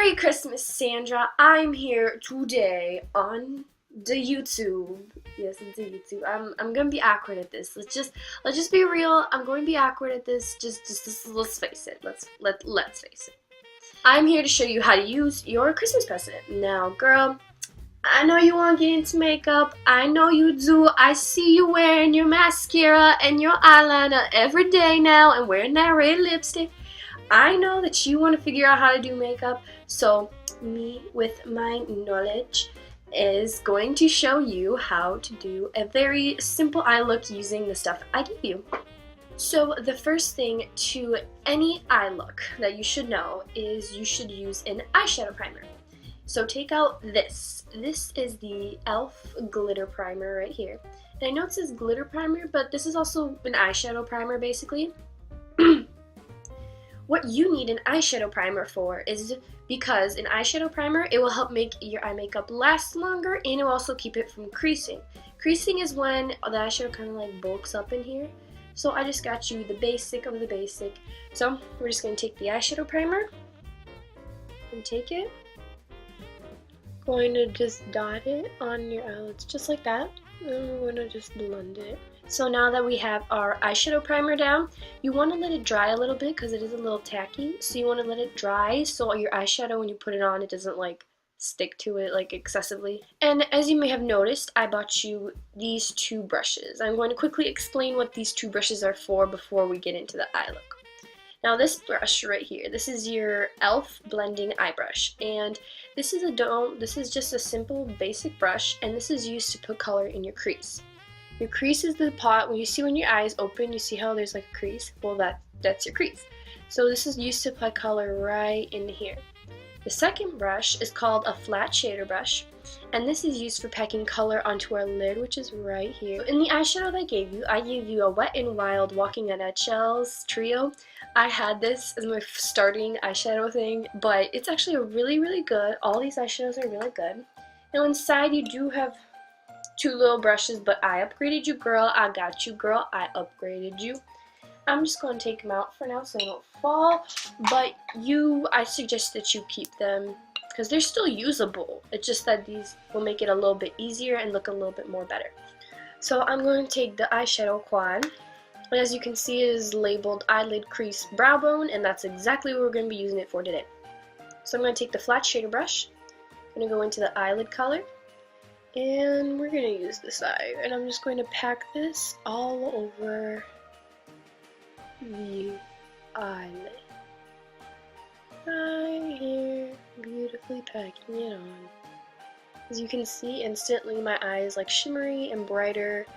Merry Christmas, Sandra. I'm here today on the YouTube. Yes, it's the YouTube. I'm gonna be awkward at this. Let's just be real. I'm going to be awkward at this. Just let's face it. Let's face it. I'm here to show you how to use your Christmas present. Now, girl, I know you want to get into makeup. I know you do. I see you wearing your mascara and your eyeliner every day now and wearing that red lipstick. I know that you want to figure out how to do makeup, so me with my knowledge is going to show you how to do a very simple eye look using the stuff I give you. So the first thing to any eye look that you should know is you should use an eyeshadow primer. So take out this. This is the e.l.f. glitter primer right here. And I know it says glitter primer, but this is also an eyeshadow primer basically. What you need an eyeshadow primer for is because an eyeshadow primer, it will help make your eye makeup last longer and it will also keep it from creasing. Creasing is when the eyeshadow kind of like bulks up in here. So I just got you the basic of the basic. So we're just going to take the eyeshadow primer and take it. Going to just dot it on your eyelids just like that. And we're going to just blend it. So now that we have our eyeshadow primer down, you want to let it dry a little bit because it is a little tacky. So you want to let it dry so your eyeshadow, when you put it on, it doesn't like stick to it like excessively. And as you may have noticed, I bought you these two brushes. I'm going to quickly explain what these two brushes are for before we get into the eye look. Now this brush right here, this is your e.l.f. blending eye brush, and this is just a simple basic brush, and this is used to put color in your crease. Your crease is the pot. When your eye is open, you see how there's like a crease? Well, that's your crease. So this is used to apply color right in here. The second brush is called a flat shader brush, and this is used for packing color onto our lid, which is right here. In the eyeshadow that I gave you a Wet n Wild Walking on Eggshells trio. I had this as my starting eyeshadow thing, but it's actually really good. All these eyeshadows are really good. Now inside you do have two little brushes, but I upgraded you, girl. I got you, girl. I upgraded you. I'm just going to take them out for now so they don't fall, but I suggest that you keep them because they're still usable. It's just that these will make it a little bit easier and look a little bit more better. So I'm going to take the eyeshadow quad, and as you can see, it is labeled eyelid crease brow bone, and that's exactly what we're going to be using it for today. So I'm going to take the flat shader brush, I'm going to go into the eyelid color, and we're going to use this eye, and I'm just going to pack this all over the eyelid. Right here, beautifully packing it on. As you can see, instantly my eye is like shimmery and brighter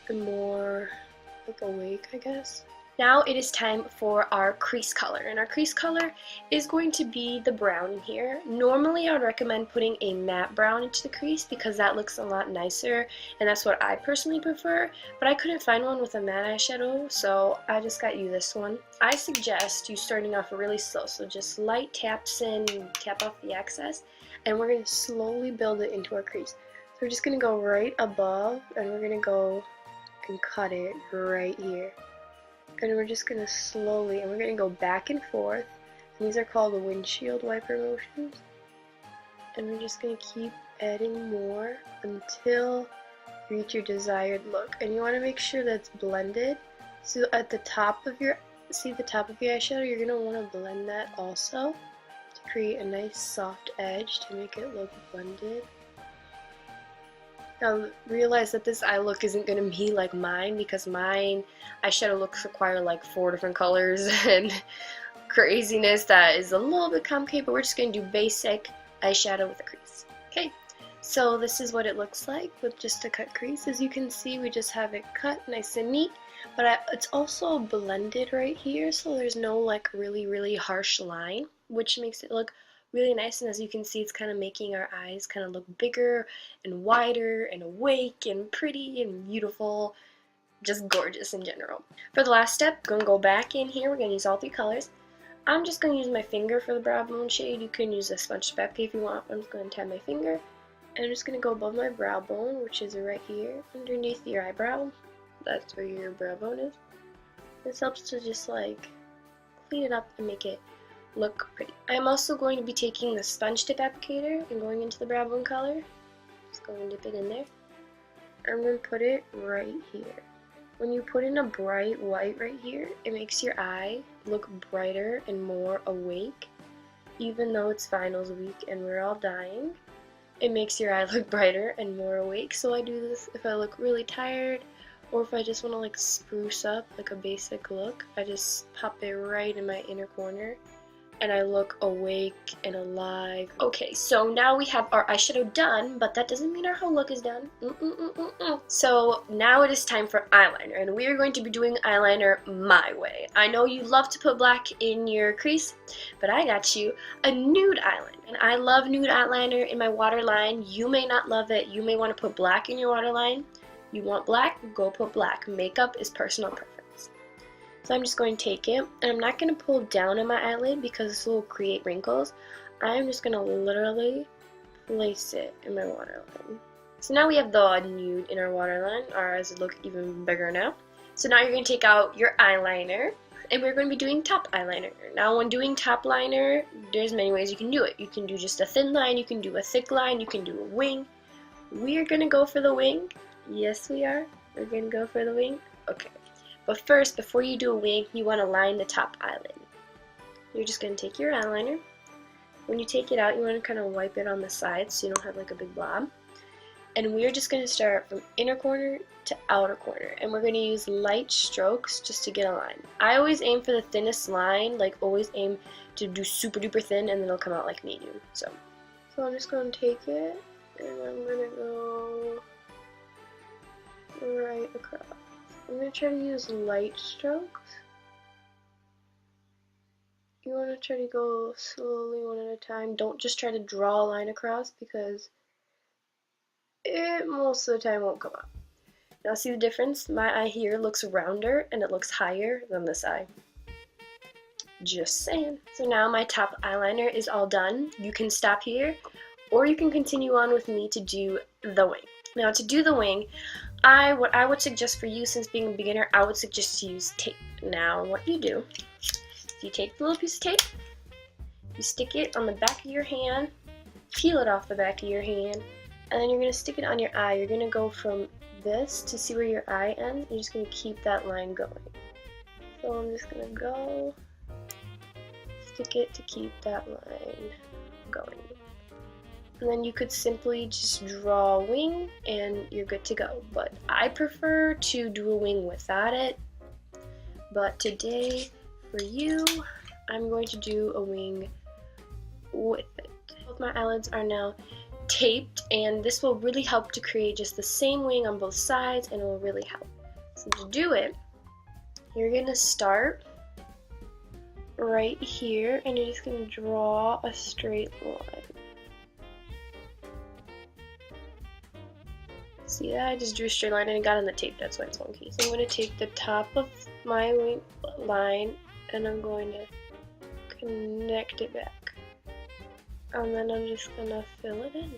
and more like awake, I guess. Now it is time for our crease color, and our crease color is going to be the brown in here. Normally I would recommend putting a matte brown into the crease because that looks a lot nicer, and that's what I personally prefer, but I couldn't find one with a matte eyeshadow, so I just got you this one. I suggest you starting off really slow, so just light taps in, tap off the excess, and we're going to slowly build it into our crease. So we're just going to go right above, and we're going to go and cut it right here. And we're just going to slowly, and we're going to go back and forth. And these are called the windshield wiper motions. And we're just going to keep adding more until you reach your desired look. And you want to make sure that's blended. So at the top of your, see the top of your eyeshadow, you're going to want to blend that also to create a nice soft edge to make it look blended. Now realize that this eye look isn't going to be like mine because mine eyeshadow looks require like 4 different colors and craziness that is a little bit complicated, but we're just going to do basic eyeshadow with a crease. Okay, so this is what it looks like with just a cut crease. As you can see, we just have it cut nice and neat, but it's also blended right here, so there's no like really harsh line, which makes it look really nice. And as you can see, it's kind of making our eyes kind of look bigger and wider and awake and pretty and beautiful, just gorgeous in general. For the last step, we're going to go back in here. We're going to use all 3 colors. I'm just going to use my finger for the brow bone shade. You can use a sponge spatula if you want. I'm just going to tap my finger, and I'm just going to go above my brow bone, which is right here underneath your eyebrow. That's where your brow bone is. This helps to just like clean it up and make it look pretty. I'm also going to be taking the sponge tip applicator and going into the brown bone color. Just going to dip it in there. I'm going to put it right here. When you put in a bright white right here, it makes your eye look brighter and more awake. Even though it's finals week and we're all dying, it makes your eye look brighter and more awake. So I do this if I look really tired, or if I just want to like spruce up like a basic look. I just pop it right in my inner corner and I look awake and alive. Okay, so now we have our eyeshadow done, but that doesn't mean our whole look is done. So now it is time for eyeliner, and we are going to be doing eyeliner my way. I know you love to put black in your crease, but I got you a nude eyeliner, and I love nude eyeliner in my waterline. You may not love it. You may want to put black in your waterline. You want black? Go put black. Makeup is personal preference. So I'm just going to take it, and I'm not going to pull down on my eyelid because this will create wrinkles. I'm just going to literally place it in my waterline. So now we have the nude in our waterline. Our eyes look even bigger now. So now you're going to take out your eyeliner, and we're going to be doing top eyeliner. Now when doing top liner, there's many ways you can do it. You can do just a thin line, you can do a thick line, you can do a wing. We are going to go for the wing. Yes, we are. We're going to go for the wing. Okay. But first, before you do a wing, you want to line the top eyelid. You're just going to take your eyeliner. When you take it out, you want to kind of wipe it on the sides so you don't have like a big blob. And we're just going to start from inner corner to outer corner. And we're going to use light strokes just to get a line. I always aim for the thinnest line, like always aim to do super duper thin, and then it'll come out like medium. So I'm just going to take it, and I'm going to go right across. I'm going to try to use light strokes. You want to try to go slowly one at a time. Don't just try to draw a line across because it most of the time won't come out. Now see the difference? My eye here looks rounder and it looks higher than this eye. Just saying. So now my top eyeliner is all done. You can stop here or you can continue on with me to do the wing. Now to do the wing, what I would suggest for you, since being a beginner, I would suggest to use tape. Now what you do, you take the little piece of tape, you stick it on the back of your hand, peel it off the back of your hand, and then you're going to stick it on your eye. You're going to go from this to see where your eye ends. You're just going to keep that line going. So I'm just going to go, stick it to keep that line going. And then you could simply just draw a wing and you're good to go. But I prefer to do a wing without it. But today, for you, I'm going to do a wing with it. Both my eyelids are now taped, and this will really help to create just the same wing on both sides, and it will really help. So to do it, you're going to start right here, and you're just going to draw a straight line. See that? I just drew a straight line and it got on the tape, that's why it's wonky. So I'm going to take the top of my wing line and I'm going to connect it back. And then I'm just going to fill it in.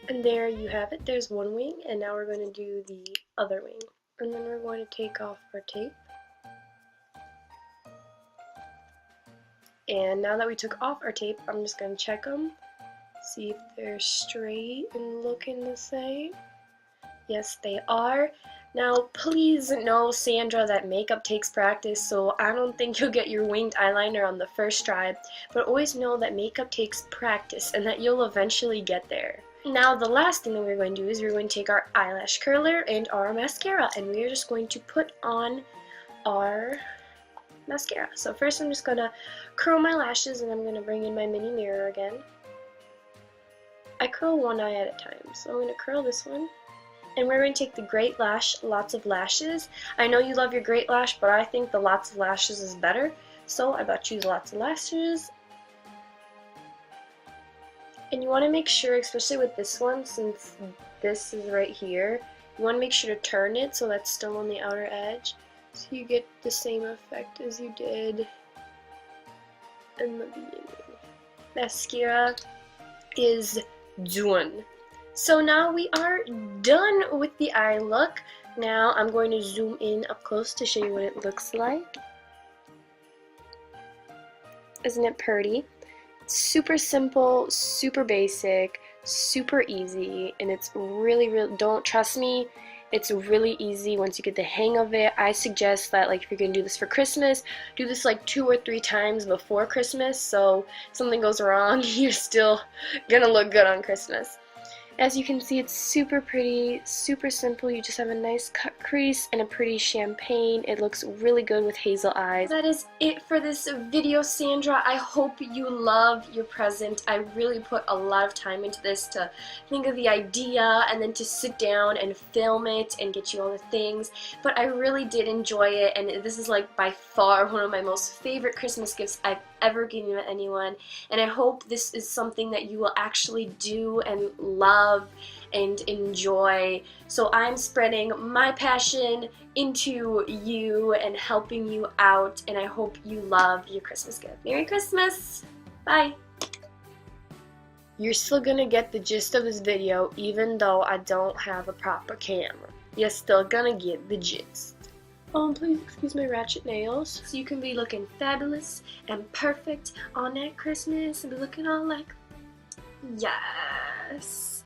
And there you have it. There's one wing, and now we're going to do the other wing. And then we're going to take off our tape. And now that we took off our tape, I'm just going to check them. See if they're straight and looking the same. Yes, they are. Now, please know, Sandra, that makeup takes practice, so I don't think you'll get your winged eyeliner on the first try, but always know that makeup takes practice and that you'll eventually get there. Now, the last thing that we're going to do is we're going to take our eyelash curler and our mascara, and we're just going to put on our mascara. So first I'm just going to curl my lashes, and I'm going to bring in my mini mirror again. I curl one eye at a time, so I'm going to curl this one. And we're going to take the Great Lash Lots of Lashes. I know you love your Great Lash, but I think the Lots of Lashes is better. So I about to use Lots of Lashes. And you want to make sure, especially with this one, since this is right here, you want to make sure to turn it so that's still on the outer edge. So you get the same effect as you did in the beginning. Mascara is done. So now we are done with the eye look. Now I'm going to zoom in up close to show you what it looks like. Isn't it pretty? Super simple, super basic, super easy, and it's really, don't trust me, it's really easy once you get the hang of it. I suggest that, like, if you're gonna do this for Christmas, do this like 2 or 3 times before Christmas, so if something goes wrong, you're still gonna look good on Christmas. As you can see, it's super pretty, super simple. You just have a nice cut crease and a pretty champagne. It looks really good with hazel eyes. That is it for this video, Sandra. I hope you love your present. I really put a lot of time into this to think of the idea and then to sit down and film it and get you all the things. But I really did enjoy it, and this is like by far one of my most favorite Christmas gifts I've ever given anyone. And I hope this is something that you will actually do and love and enjoy. So I'm spreading my passion into you and helping you out, and I hope you love your Christmas gift. Merry Christmas! Bye! You're still gonna get the gist of this video even though I don't have a proper camera. You're still gonna get the gist. Please excuse my ratchet nails. So you can be looking fabulous and perfect on that Christmas and be looking all like, yes.